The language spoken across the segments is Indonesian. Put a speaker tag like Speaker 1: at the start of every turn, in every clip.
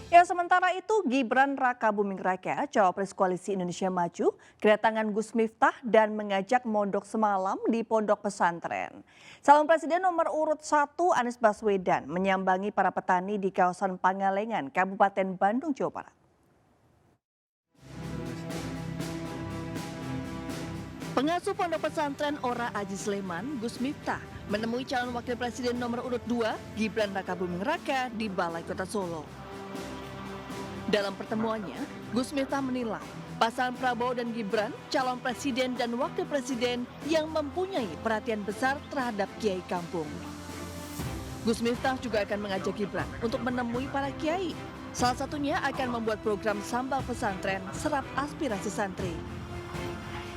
Speaker 1: Ya, sementara itu Gibran Raka Buming Raka, Cawapres Koalisi Indonesia Maju, kedatangan Gus Miftah dan mengajak mondok semalam di pondok pesantren. Calon Presiden nomor urut 1 Anies Baswedan menyambangi para petani di kawasan Pangalengan, Kabupaten Bandung, Jawa Barat. Pengasuh pondok pesantren Ora Aji Sleman, Gus Miftah, menemui calon wakil presiden nomor urut 2, Gibran Raka Buming Raka di Balai Kota Solo. Dalam pertemuannya, Gus Miftah menilai pasangan Prabowo dan Gibran, calon presiden dan wakil presiden yang mempunyai perhatian besar terhadap kiai kampung. Gus Miftah juga akan mengajak Gibran untuk menemui para kiai. Salah satunya akan membuat program sambal pesantren serap aspirasi santri.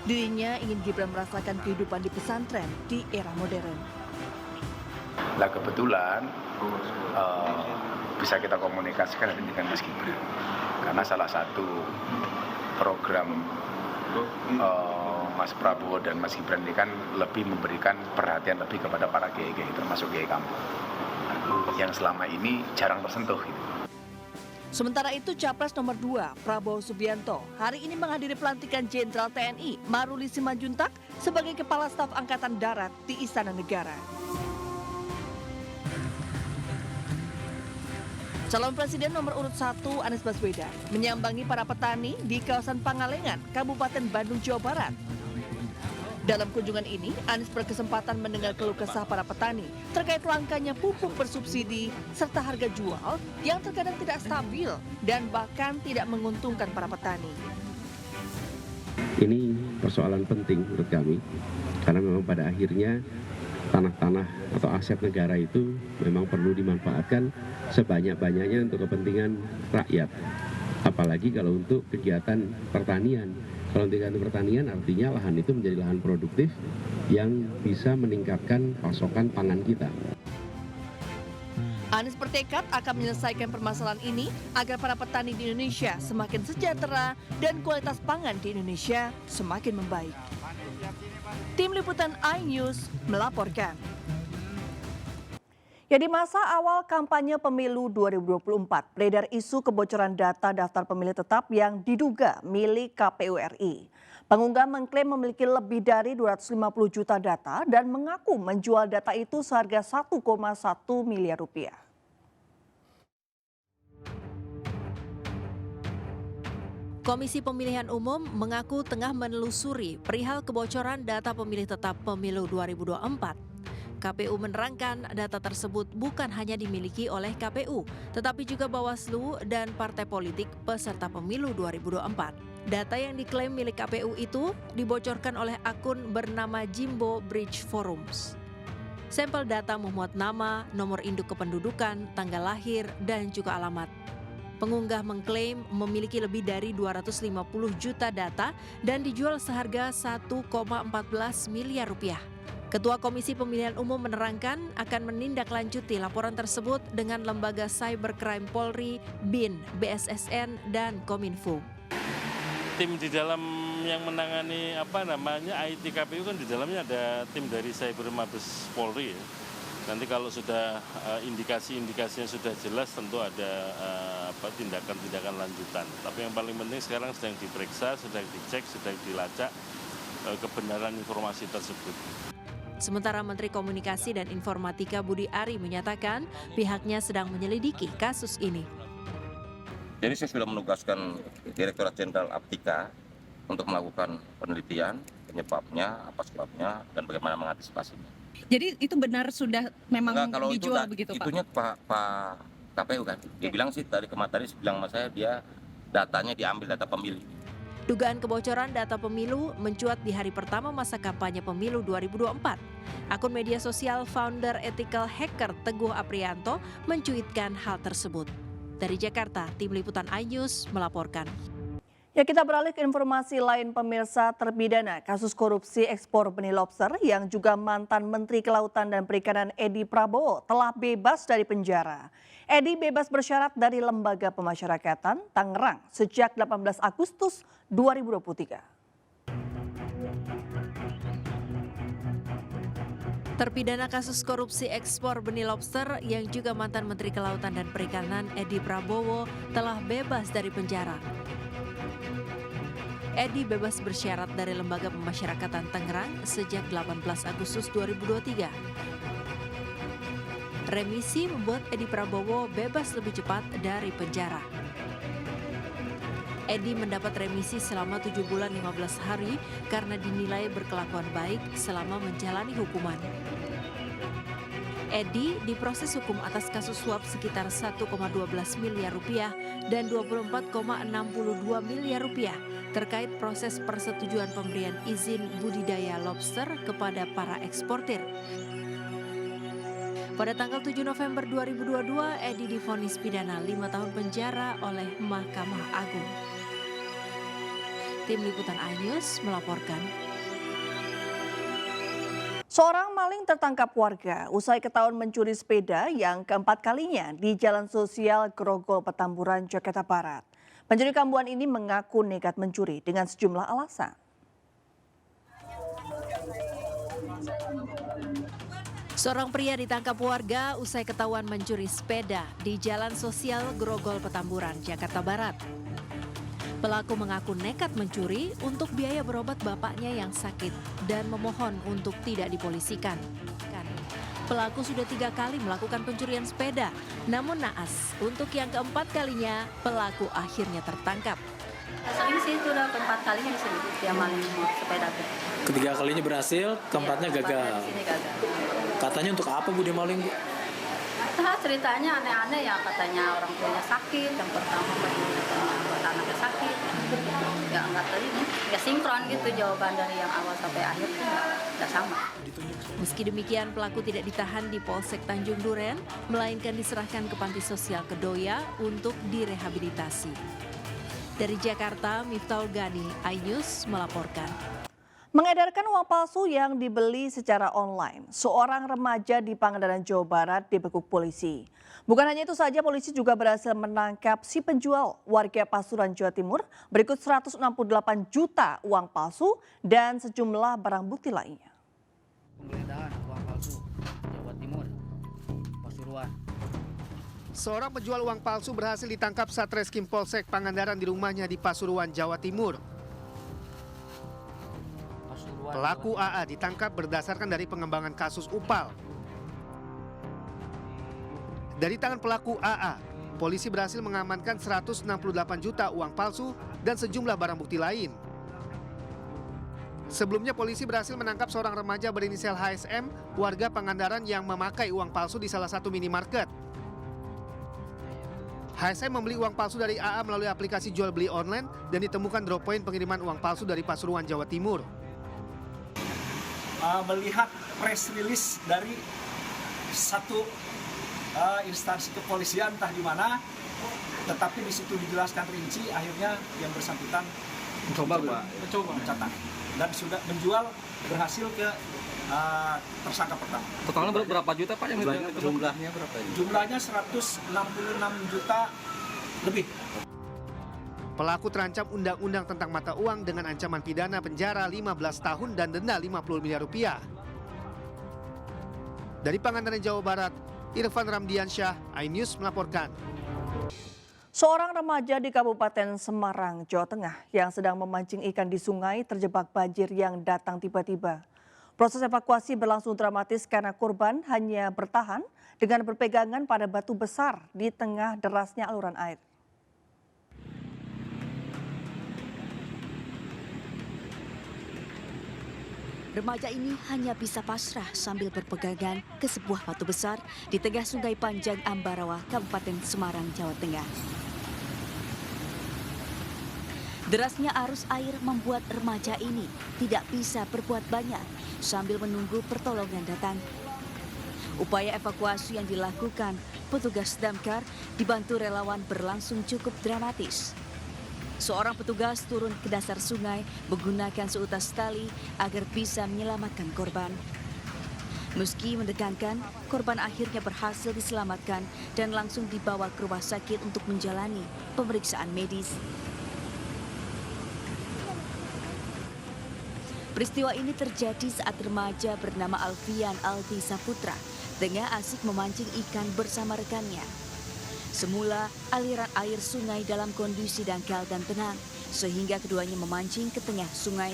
Speaker 1: Dirinya ingin Gibran merasakan kehidupan di pesantren di era modern.
Speaker 2: Nah kebetulan bisa kita komunikasikan dengan Mas Gibran karena salah satu program Mas Prabowo dan Mas Gibran ini kan lebih memberikan perhatian lebih kepada para kiai-kiai termasuk kiai kampung yang selama ini jarang tersentuh gitu.
Speaker 1: Sementara itu Capres nomor 2 Prabowo Subianto hari ini menghadiri pelantikan Jenderal TNI Maruli Simanjuntak sebagai Kepala Staf Angkatan Darat di Istana Negara. Calon Presiden nomor urut 1 Anies Baswedan menyambangi para petani di kawasan Pangalengan, Kabupaten Bandung, Jawa Barat. Dalam kunjungan ini, Anies berkesempatan mendengar keluh kesah para petani terkait langkanya pupuk bersubsidi serta harga jual yang terkadang tidak stabil dan bahkan tidak menguntungkan para petani.
Speaker 3: Ini persoalan penting menurut kami, karena memang pada akhirnya tanah-tanah atau aset negara itu memang perlu dimanfaatkan sebanyak-banyaknya untuk kepentingan rakyat. Apalagi kalau untuk kegiatan pertanian. Kalau untuk kegiatan pertanian artinya lahan itu menjadi lahan produktif yang bisa meningkatkan pasokan pangan kita.
Speaker 1: Anies bertekad akan menyelesaikan permasalahan ini agar para petani di Indonesia semakin sejahtera dan kualitas pangan di Indonesia semakin membaik. Tim Liputan iNews melaporkan. Ya, di masa awal kampanye pemilu 2024, beredar isu kebocoran data daftar pemilih tetap yang diduga milik KPU RI. Pengunggah mengklaim memiliki lebih dari 250 juta data dan mengaku menjual data itu seharga 1,1 miliar rupiah.
Speaker 4: Komisi Pemilihan Umum mengaku tengah menelusuri perihal kebocoran data pemilih tetap pemilu 2024. KPU menerangkan data tersebut bukan hanya dimiliki oleh KPU, tetapi juga Bawaslu dan partai politik peserta pemilu 2024. Data yang diklaim milik KPU itu dibocorkan oleh akun bernama Jimbo Bridge Forums. Sampel data memuat nama, nomor induk kependudukan, tanggal lahir, dan juga alamat. Pengunggah mengklaim memiliki lebih dari 250 juta data dan dijual seharga 1,14 miliar rupiah. Ketua Komisi Pemilihan Umum menerangkan akan menindaklanjuti laporan tersebut dengan lembaga Cybercrime Polri, BIN, BSSN, dan Kominfo.
Speaker 5: Tim di dalam yang menangani IT KPU kan di dalamnya ada tim dari Cyber Mabes Polri ya. Nanti kalau sudah indikasi-indikasinya sudah jelas tentu ada tindakan-tindakan lanjutan. Tapi yang paling penting sekarang sedang diperiksa, sedang dicek, sedang dilacak kebenaran informasi tersebut.
Speaker 4: Sementara Menteri Komunikasi dan Informatika Budi Ari menyatakan pihaknya sedang menyelidiki kasus ini.
Speaker 6: Jadi saya sudah menugaskan Direktorat Jenderal Aptika untuk melakukan penelitian penyebabnya, apa sebabnya, dan bagaimana mengantisipasinya.
Speaker 7: Jadi itu benar sudah memang dijual
Speaker 6: itu,
Speaker 7: begitu Pak?
Speaker 6: Itunya Pak KPU kan, dia bilang sih tadi bilang sama saya dia datanya diambil data pemilih.
Speaker 4: Dugaan kebocoran data pemilu mencuat di hari pertama masa kampanye pemilu 2024. Akun media sosial founder ethical hacker Teguh Aprianto mencuitkan hal tersebut. Dari Jakarta, Tim Liputan iNews melaporkan.
Speaker 1: Ya, kita beralih ke informasi lain pemirsa. Terpidana kasus korupsi ekspor benih lobster yang juga mantan Menteri Kelautan dan Perikanan Edi Prabowo telah bebas dari penjara. Edi bebas bersyarat dari Lembaga Pemasyarakatan Tangerang sejak 18 Agustus 2023.
Speaker 4: Terpidana kasus korupsi ekspor benih lobster yang juga mantan Menteri Kelautan dan Perikanan Edi Prabowo telah bebas dari penjara. Edi bebas bersyarat dari Lembaga Pemasyarakatan Tangerang sejak 18 Agustus 2023. Remisi membuat Edi Prabowo bebas lebih cepat dari penjara. Edi mendapat remisi selama 7 bulan 15 hari karena dinilai berkelakuan baik selama menjalani hukuman. Edi diproses hukum atas kasus suap sekitar 1,12 miliar rupiah dan 24,62 miliar rupiah terkait proses persetujuan pemberian izin budidaya lobster kepada para eksportir. Pada tanggal 7 November 2022, Edi divonis pidana 5 tahun penjara oleh Mahkamah Agung. Tim Liputan iNews melaporkan.
Speaker 1: Seorang maling tertangkap warga usai ketahuan mencuri sepeda yang keempat kalinya di Jalan Sosial Grogol Petamburan, Jakarta Barat. Pencuri kambuhan ini mengaku nekat mencuri dengan sejumlah alasan.
Speaker 4: Seorang pria ditangkap warga usai ketahuan mencuri sepeda di Jalan Sosial Grogol Petamburan, Jakarta Barat. Pelaku mengaku nekat mencuri untuk biaya berobat bapaknya yang sakit dan memohon untuk tidak dipolisikan. Pelaku sudah 3 kali melakukan pencurian sepeda, namun naas untuk yang keempat kalinya pelaku akhirnya tertangkap.
Speaker 8: Sering sih, itu udah keempat kalinya di sini dia maling sepeda tuh.
Speaker 9: Ketiga kalinya berhasil, keempatnya gagal.
Speaker 8: Di sini gagal.
Speaker 9: Katanya untuk apa Bu dia maling Bu?
Speaker 8: Nah, ceritanya aneh-aneh ya, katanya orang tuanya sakit, yang pertama katanya anaknya sakit. Ya nggak tahu ini, nggak sinkron gitu jawaban dari yang awal sampai akhir tuh nggak sama.
Speaker 4: Meski demikian pelaku tidak ditahan di Polsek Tanjung Duren, melainkan diserahkan ke Panti Sosial Kedoya untuk direhabilitasi. Dari Jakarta, Miftahul Gani, iNews melaporkan.
Speaker 1: Mengedarkan uang palsu yang dibeli secara online, seorang remaja di Pangandaran, Jawa Barat dibekuk polisi. Bukan hanya itu saja, polisi juga berhasil menangkap si penjual warga Pasuruan, Jawa Timur berikut 168 juta uang palsu dan sejumlah barang bukti lainnya.
Speaker 10: Penggeledahan uang palsu, Jawa Timur, Pasuruan.
Speaker 11: Seorang penjual uang palsu berhasil ditangkap Satreskrim Polsek Pangandaran di rumahnya di Pasuruan, Jawa Timur. Pelaku AA ditangkap berdasarkan dari pengembangan kasus UPAL. Dari tangan pelaku AA, polisi berhasil mengamankan 168 juta uang palsu dan sejumlah barang bukti lain. Sebelumnya polisi berhasil menangkap seorang remaja berinisial HSM, warga Pangandaran yang memakai uang palsu di salah satu minimarket. HSM membeli uang palsu dari AA melalui aplikasi jual beli online dan ditemukan drop point pengiriman uang palsu dari Pasuruan, Jawa Timur.
Speaker 12: Melihat press release dari satu instansi kepolisian entah di mana, tetapi di situ dijelaskan rinci, akhirnya yang bersangkutan mencoba mencatat dan sudah menjual, berhasil ke tersangka pertama.
Speaker 10: Totalnya berapa juta Pak yang jumlahnya berapa?
Speaker 12: Jumlahnya 166 juta lebih.
Speaker 11: Pelaku terancam undang-undang tentang mata uang dengan ancaman pidana penjara 15 tahun dan denda 50 miliar rupiah. Dari Pangandaran, Jawa Barat, Irfan Ramdiansyah, iNews melaporkan.
Speaker 1: Seorang remaja di Kabupaten Semarang, Jawa Tengah yang sedang memancing ikan di sungai terjebak banjir yang datang tiba-tiba. Proses evakuasi berlangsung dramatis karena korban hanya bertahan dengan berpegangan pada batu besar di tengah derasnya aluran air.
Speaker 13: Remaja ini hanya bisa pasrah sambil berpegangan ke sebuah batu besar di tengah Sungai Panjang Ambarawa, Kabupaten Semarang, Jawa Tengah. Derasnya arus air membuat remaja ini tidak bisa berbuat banyak sambil menunggu pertolongan datang. Upaya evakuasi yang dilakukan petugas damkar dibantu relawan berlangsung cukup dramatis. Seorang petugas turun ke dasar sungai menggunakan seutas tali agar bisa menyelamatkan korban. Meski mendekatkan, korban akhirnya berhasil diselamatkan dan langsung dibawa ke rumah sakit untuk menjalani pemeriksaan medis. Peristiwa ini terjadi saat remaja bernama Alfian Aldi Saputra tengah asik memancing ikan bersama rekannya. Semula, aliran air sungai dalam kondisi dangkal dan tenang, sehingga keduanya memancing ke tengah sungai.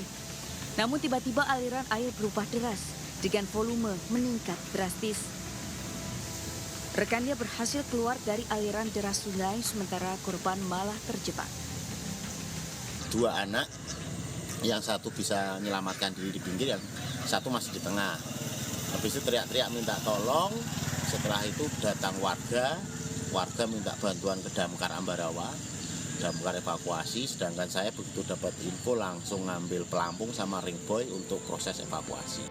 Speaker 13: Namun tiba-tiba aliran air berubah deras, dengan volume meningkat drastis. Rekannya berhasil keluar dari aliran deras sungai, sementara korban malah terjebak.
Speaker 14: Dua anak, yang satu bisa menyelamatkan diri di pinggir, yang satu masih di tengah. Habis itu teriak-teriak minta tolong, setelah itu datang warga minta bantuan ke Damkar Ambarawa, Damkar evakuasi, sedangkan saya begitu dapat info langsung ngambil pelampung sama ring boy untuk proses evakuasi.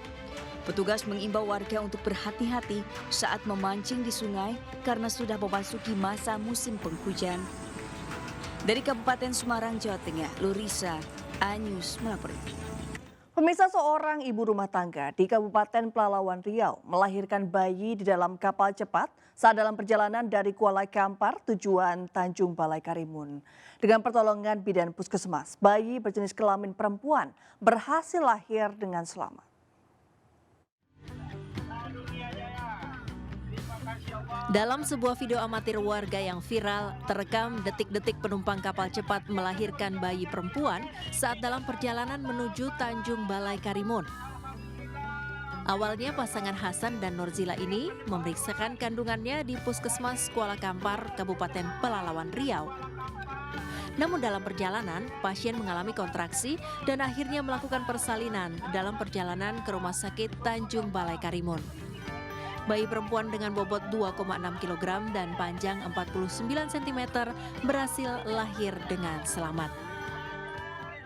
Speaker 13: Petugas mengimbau warga untuk berhati-hati saat memancing di sungai karena sudah memasuki masa musim penghujan. Dari Kabupaten Semarang, Jawa Tengah, Lurisa, A-News melaporkan.
Speaker 1: Pemirsa, seorang ibu rumah tangga di Kabupaten Pelalawan Riau melahirkan bayi di dalam kapal cepat saat dalam perjalanan dari Kuala Kampar tujuan Tanjung Balai Karimun. Dengan pertolongan bidan puskesmas, bayi berjenis kelamin perempuan berhasil lahir dengan selamat.
Speaker 4: Dalam sebuah video amatir warga yang viral, terekam detik-detik penumpang kapal cepat melahirkan bayi perempuan saat dalam perjalanan menuju Tanjung Balai Karimun. Awalnya pasangan Hasan dan Norzila ini memeriksakan kandungannya di Puskesmas Kuala Kampar, Kabupaten Pelalawan Riau. Namun dalam perjalanan, pasien mengalami kontraksi dan akhirnya melakukan persalinan dalam perjalanan ke Rumah Sakit Tanjung Balai Karimun. Bayi perempuan dengan bobot 2,6 kg dan panjang 49 cm berhasil lahir dengan selamat.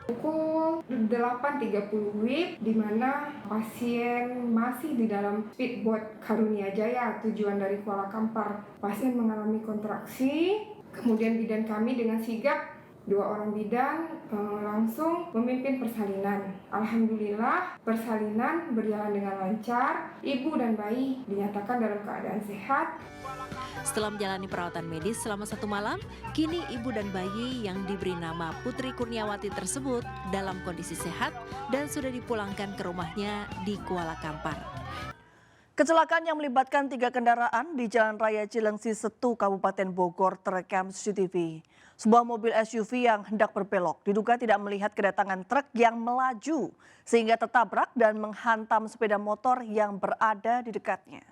Speaker 15: Pukul 8.30 WIB, di mana pasien masih di dalam speedboat Karunia Jaya tujuan dari Kuala Kampar. Pasien mengalami kontraksi, kemudian bidan kami dengan sigap 2 orang bidan langsung memimpin persalinan. Alhamdulillah persalinan berjalan dengan lancar, ibu dan bayi dinyatakan dalam keadaan sehat.
Speaker 4: Setelah menjalani perawatan medis selama 1 malam, kini ibu dan bayi yang diberi nama Putri Kurniawati tersebut dalam kondisi sehat dan sudah dipulangkan ke rumahnya di Kuala Kampar.
Speaker 1: Kecelakaan yang melibatkan 3 kendaraan di Jalan Raya Cilengsi Setu, Kabupaten Bogor terekam CCTV. Sebuah mobil SUV yang hendak berbelok diduga tidak melihat kedatangan truk yang melaju sehingga tertabrak dan menghantam sepeda motor yang berada di dekatnya.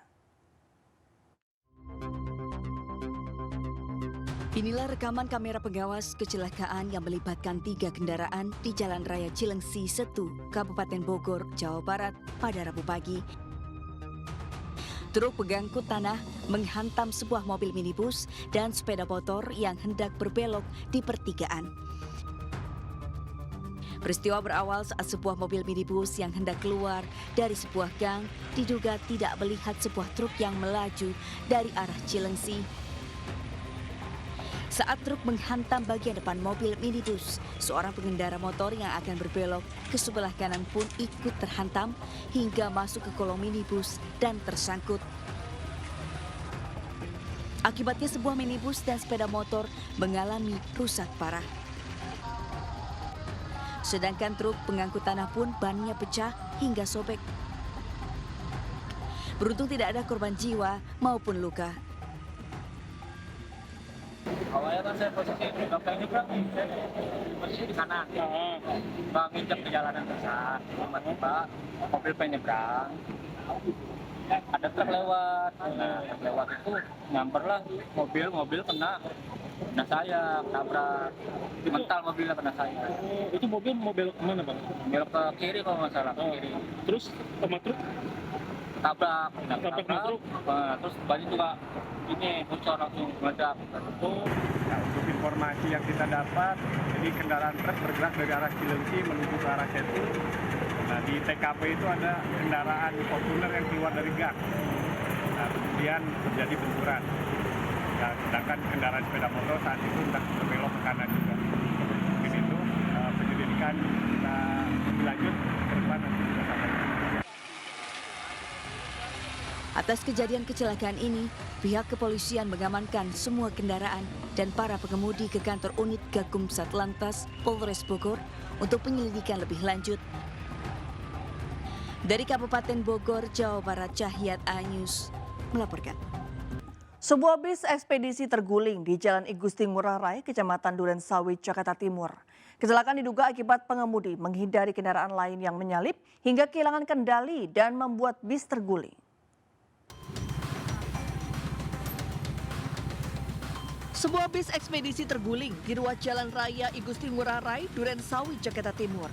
Speaker 13: Inilah rekaman kamera pengawas kecelakaan yang melibatkan 3 kendaraan di Jalan Raya Cilengsi Setu, Kabupaten Bogor, Jawa Barat pada Rabu pagi. Truk pengangkut tanah menghantam sebuah mobil minibus dan sepeda motor yang hendak berbelok di pertigaan. Peristiwa berawal saat sebuah mobil minibus yang hendak keluar dari sebuah gang diduga tidak melihat sebuah truk yang melaju dari arah Cilengsi. Saat truk menghantam bagian depan mobil minibus, seorang pengendara motor yang akan berbelok ke sebelah kanan pun ikut terhantam hingga masuk ke kolong minibus dan tersangkut. Akibatnya sebuah minibus dan sepeda motor mengalami rusak parah. Sedangkan truk pengangkut tanah pun bannya pecah hingga sobek. Beruntung tidak ada korban jiwa maupun luka.
Speaker 16: Awalnya kan saya posisi di belakang nyebrang, saya posisi di kanan. Bang nginjak ke jalanan besar, tiba-tiba mobil penyeberang. Ada truk lewat, nah truk lewat itu nyamperlah mobil kena saya, tabrak. Mental mobilnya kena saya.
Speaker 5: Itu mobil kemana bang?
Speaker 16: Belok ke kiri kalau nggak salah, ke kiri.
Speaker 5: Terus sama truk?
Speaker 16: Tabrak truk. Terus banyak juga ini bocor langsung meledak.
Speaker 17: Nah, untuk informasi yang kita dapat, jadi kendaraan truk bergerak dari arah Cilengsi menuju ke arah Setu. Nah, di TKP itu ada kendaraan Fortuner yang keluar dari gang. Nah, kemudian terjadi benturan. Nah, sedangkan kendaraan sepeda motor saat itu hendak berbelok ke kanan juga. Mungkin itu penyelidikan kita lanjut ke depan nanti kita sampaikan.
Speaker 13: Atas kejadian kecelakaan ini, pihak kepolisian mengamankan semua kendaraan dan para pengemudi ke kantor unit Gakum Satlantas Polres Bogor untuk penyelidikan lebih lanjut. Dari Kabupaten Bogor, Jawa Barat, Cahyat Anyus melaporkan.
Speaker 1: Sebuah bis ekspedisi terguling di Jalan I Gusti Ngurah Rai, Kecamatan Durensawit, Jakarta Timur. Kecelakaan diduga akibat pengemudi menghindari kendaraan lain yang menyalip hingga kehilangan kendali dan membuat bis terguling. Sebuah bis ekspedisi terguling di ruas Jalan Raya I Gusti Ngurah Rai, Durensawit, Jakarta Timur.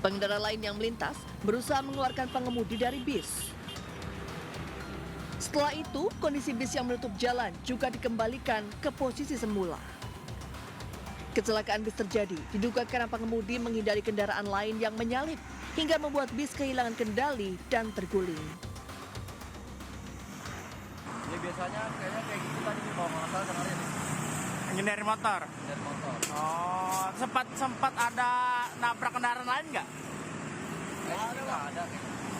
Speaker 1: Pengendara lain yang melintas berusaha mengeluarkan pengemudi dari bis. Setelah itu, kondisi bis yang menutup jalan juga dikembalikan ke posisi semula. Kecelakaan bis terjadi diduga karena pengemudi menghindari kendaraan lain yang menyalip hingga membuat bis kehilangan kendali dan terguling.
Speaker 10: Ya biasanya kayaknya kayak gitu tadi kalau nggak salah dengarnya nih.
Speaker 16: Menghindari motor.
Speaker 10: Dari motor.
Speaker 16: Oh, sempat ada nabrak kendaraan lain nggak?
Speaker 10: Nggak ada.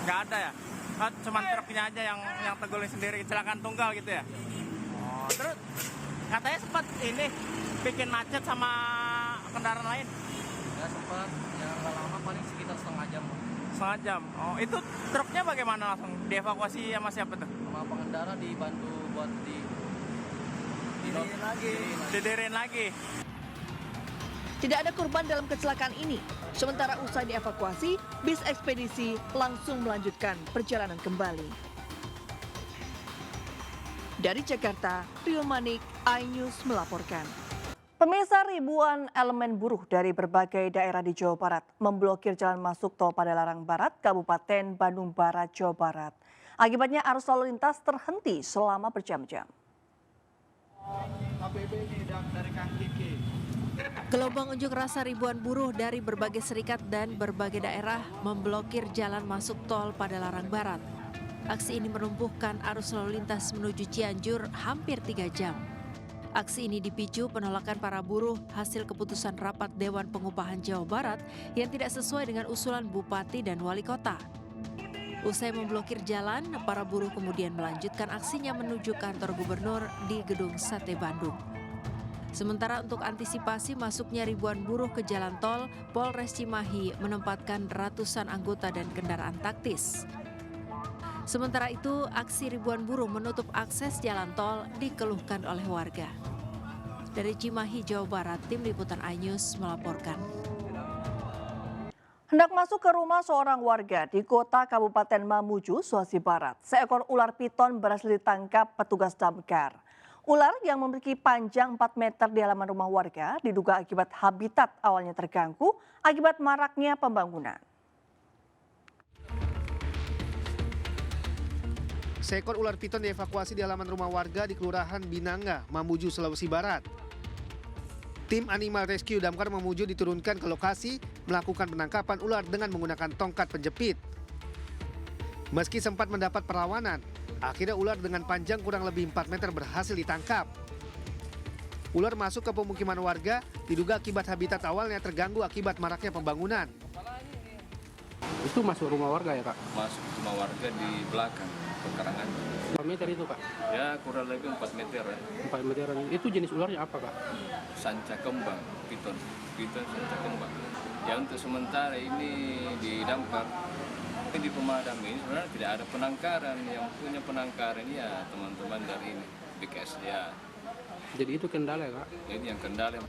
Speaker 16: Nggak ada ya? Oh, cuman truknya aja yang terguling sendiri, kecelakaan tunggal gitu ya? Oh, terus katanya sempat ini bikin macet sama kendaraan lain?
Speaker 10: Ya sempat, ya nggak lama paling sekitar setengah jam.
Speaker 16: Setengah jam? Oh, itu truknya bagaimana langsung? Dievakuasi sama siapa tuh?
Speaker 10: Sama pengendara dibantu buat
Speaker 16: didirin lagi.
Speaker 1: Tidak ada korban dalam kecelakaan ini. Sementara usai dievakuasi, bis ekspedisi langsung melanjutkan perjalanan kembali. Dari Jakarta, Rio Manik, iNews melaporkan. Pemirsa, ribuan elemen buruh dari berbagai daerah di Jawa Barat memblokir jalan masuk tol Padalarang Barat, Kabupaten Bandung Barat, Jawa Barat. Akibatnya arus lalu lintas terhenti selama berjam-jam.
Speaker 4: Gelombang unjuk rasa ribuan buruh dari berbagai serikat dan berbagai daerah memblokir jalan masuk tol Padalarang Barat. Aksi ini menumpukan arus lalu lintas menuju Cianjur hampir 3 jam. Aksi ini dipicu penolakan para buruh hasil keputusan rapat Dewan Pengupahan Jawa Barat yang tidak sesuai dengan usulan Bupati dan Wali Kota. Usai memblokir jalan, para buruh kemudian melanjutkan aksinya menuju kantor gubernur di Gedung Sate Bandung. Sementara untuk antisipasi masuknya ribuan buruh ke jalan tol, Polres Cimahi menempatkan ratusan anggota dan kendaraan taktis. Sementara itu, aksi ribuan buruh menutup akses jalan tol dikeluhkan oleh warga. Dari Cimahi, Jawa Barat, Tim Liputan iNews melaporkan.
Speaker 1: Hendak masuk ke rumah seorang warga di kota Kabupaten Mamuju, Sulawesi Barat, seekor ular piton berhasil ditangkap petugas damkar. Ular yang memiliki panjang 4 meter di halaman rumah warga diduga akibat habitat awalnya terganggu akibat maraknya pembangunan.
Speaker 11: Seekor ular piton dievakuasi di halaman rumah warga di Kelurahan Binanga, Mamuju, Sulawesi Barat. Tim Animal Rescue Damkar Mamuju diturunkan ke lokasi melakukan penangkapan ular dengan menggunakan tongkat penjepit. Meski sempat mendapat perlawanan, akhirnya ular dengan panjang kurang lebih 4 meter berhasil ditangkap. Ular masuk ke pemukiman warga diduga akibat habitat awalnya terganggu akibat maraknya pembangunan.
Speaker 18: Itu masuk rumah warga ya, Kak?
Speaker 19: Masuk rumah warga di belakang pekarangan.
Speaker 18: Berapa meter itu, Kak?
Speaker 19: Ya kurang lebih 4 meter.
Speaker 18: 4 meteran. Itu jenis ularnya apa, Kak?
Speaker 19: Sanca kembang, piton sanca kembang. Ya untuk sementara ini di damkar, di pemadam ini sebenarnya tidak ada penangkaran. Yang punya penangkaran ya teman-teman dari ini, BKS ya.
Speaker 18: Jadi itu kendala, Kak?
Speaker 19: Jadi yang kendala.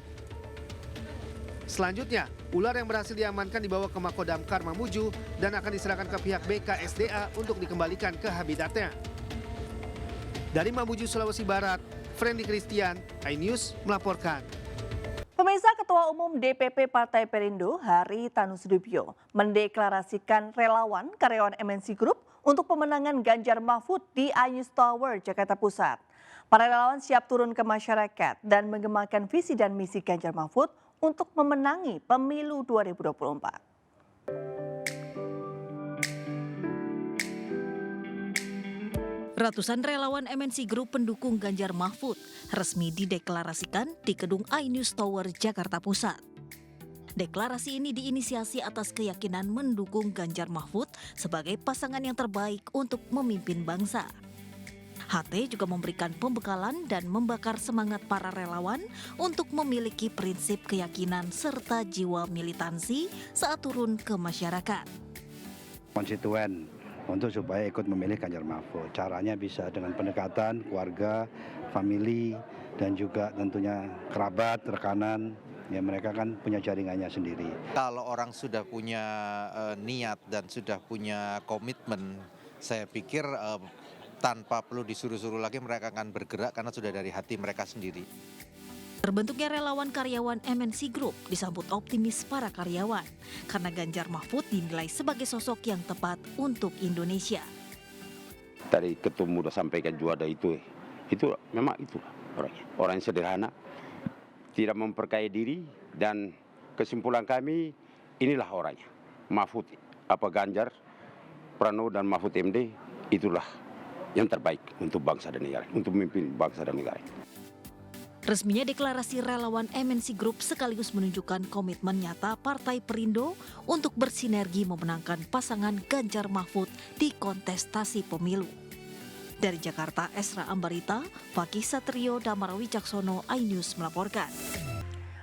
Speaker 11: Selanjutnya, ular yang berhasil diamankan dibawa ke Mako Damkar Mamuju dan akan diserahkan ke pihak BKSDA untuk dikembalikan ke habitatnya. Dari Mamuju, Sulawesi Barat, Frendy Christian, iNews melaporkan.
Speaker 1: Pemirsa, Ketua Umum DPP Partai Perindo, Hari Tanusudibyo, mendeklarasikan relawan karyawan MNC Group untuk pemenangan Ganjar Mahfud di iNews Tower, Jakarta Pusat. Para relawan siap turun ke masyarakat dan mengembangkan visi dan misi Ganjar Mahfud untuk memenangi pemilu 2024.
Speaker 13: Ratusan relawan MNC Group pendukung Ganjar Mahfud resmi dideklarasikan di Gedung iNews Tower, Jakarta Pusat. Deklarasi ini diinisiasi atas keyakinan mendukung Ganjar Mahfud sebagai pasangan yang terbaik untuk memimpin bangsa. HT juga memberikan pembekalan dan membakar semangat para relawan untuk memiliki prinsip keyakinan serta jiwa militansi saat turun ke masyarakat.
Speaker 20: konstituen untuk supaya ikut memilih Ganjar Mahfud. Caranya bisa dengan pendekatan keluarga, famili, dan juga tentunya kerabat, rekanan. Ya mereka kan punya jaringannya sendiri.
Speaker 21: Kalau orang sudah punya niat dan sudah punya komitmen, saya pikir tanpa perlu disuruh-suruh lagi mereka akan bergerak karena sudah dari hati mereka sendiri.
Speaker 4: Terbentuknya relawan karyawan MNC Group disambut optimis para karyawan karena Ganjar Mahfud dinilai sebagai sosok yang tepat untuk Indonesia.
Speaker 22: Tadi ketemu udah sampaikan juga ada itu memang itu orangnya, orang yang sederhana, tidak memperkaya diri, dan kesimpulan kami inilah orangnya. Mahfud Ganjar Pranowo dan Mahfud MD itulah yang terbaik untuk bangsa dan negara, untuk memimpin bangsa dan negara.
Speaker 4: Resminya deklarasi relawan MNC Group sekaligus menunjukkan komitmen nyata Partai Perindo untuk bersinergi memenangkan pasangan Ganjar Mahfud di kontestasi pemilu. Dari Jakarta, Esra Ambarita, Fakih Satrio, Damar Wicaksono, iNews melaporkan.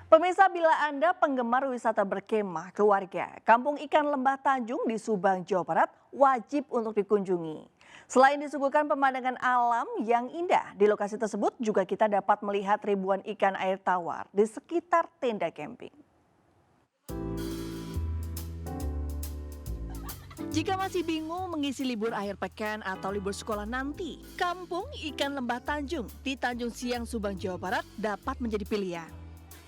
Speaker 1: Pemirsa, bila Anda penggemar wisata berkemah keluarga, Kampung Ikan Lembah Tanjung di Subang, Jawa Barat wajib untuk dikunjungi. Selain disuguhkan pemandangan alam yang indah, di lokasi tersebut juga kita dapat melihat ribuan ikan air tawar di sekitar tenda camping. Jika masih bingung mengisi libur akhir pekan atau libur sekolah nanti, Kampung Ikan Lembah Tanjung di Tanjung Siang, Subang, Jawa Barat dapat menjadi pilihan.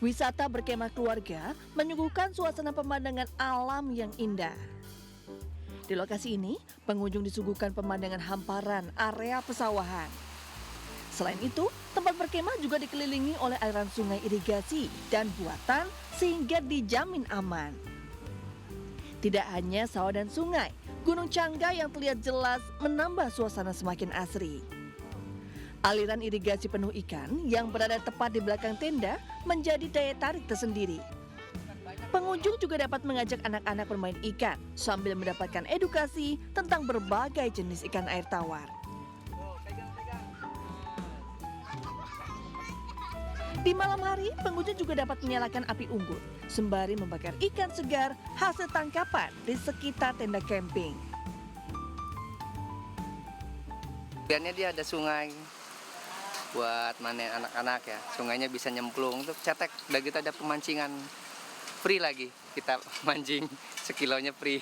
Speaker 1: Wisata berkemah keluarga menyuguhkan suasana pemandangan alam yang indah. Di lokasi ini, pengunjung disuguhkan pemandangan hamparan area pesawahan. Selain itu, tempat berkemah juga dikelilingi oleh aliran sungai irigasi dan buatan sehingga dijamin aman. Tidak hanya sawah dan sungai, Gunung Cangga yang terlihat jelas menambah suasana semakin asri. Aliran irigasi penuh ikan yang berada tepat di belakang tenda menjadi daya tarik tersendiri. Pengunjung juga dapat mengajak anak-anak bermain ikan sambil mendapatkan edukasi tentang berbagai jenis ikan air tawar. Di malam hari, pengunjung juga dapat menyalakan api unggun sembari membakar ikan segar hasil tangkapan di sekitar tenda camping.
Speaker 23: Biarnya dia ada sungai buat manen anak-anak ya. Sungainya bisa nyemplung untuk cetek. Udah gitu ada pemancingan free lagi, kita mancing sekilonya free.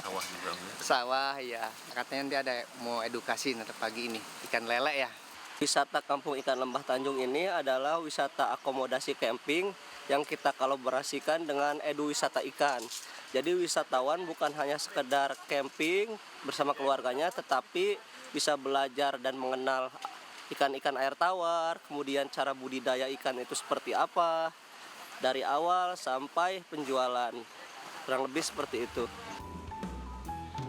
Speaker 6: Sawah juga.
Speaker 23: Sawah ya. Katanya dia ada mau edukasi nanti pagi ini ikan lele ya.
Speaker 24: Wisata Kampung Ikan Lembah Tanjung ini adalah wisata akomodasi camping yang kita kolaborasikan dengan Edu Wisata Ikan. Jadi wisatawan bukan hanya sekedar camping bersama keluarganya, tetapi bisa belajar dan mengenal ikan-ikan air tawar, kemudian cara budidaya ikan itu seperti apa, dari awal sampai penjualan, kurang lebih seperti itu.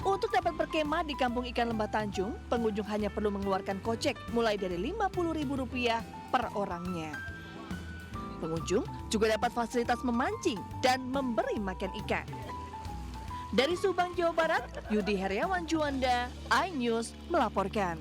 Speaker 1: Untuk dapat berkemah di Kampung Ikan Lembah Tanjung, pengunjung hanya perlu mengeluarkan kocek mulai dari Rp50.000 per orangnya. Pengunjung juga dapat fasilitas memancing dan memberi makan ikan. Dari Subang, Jawa Barat, Yudi Heriawan Juanda, iNews melaporkan.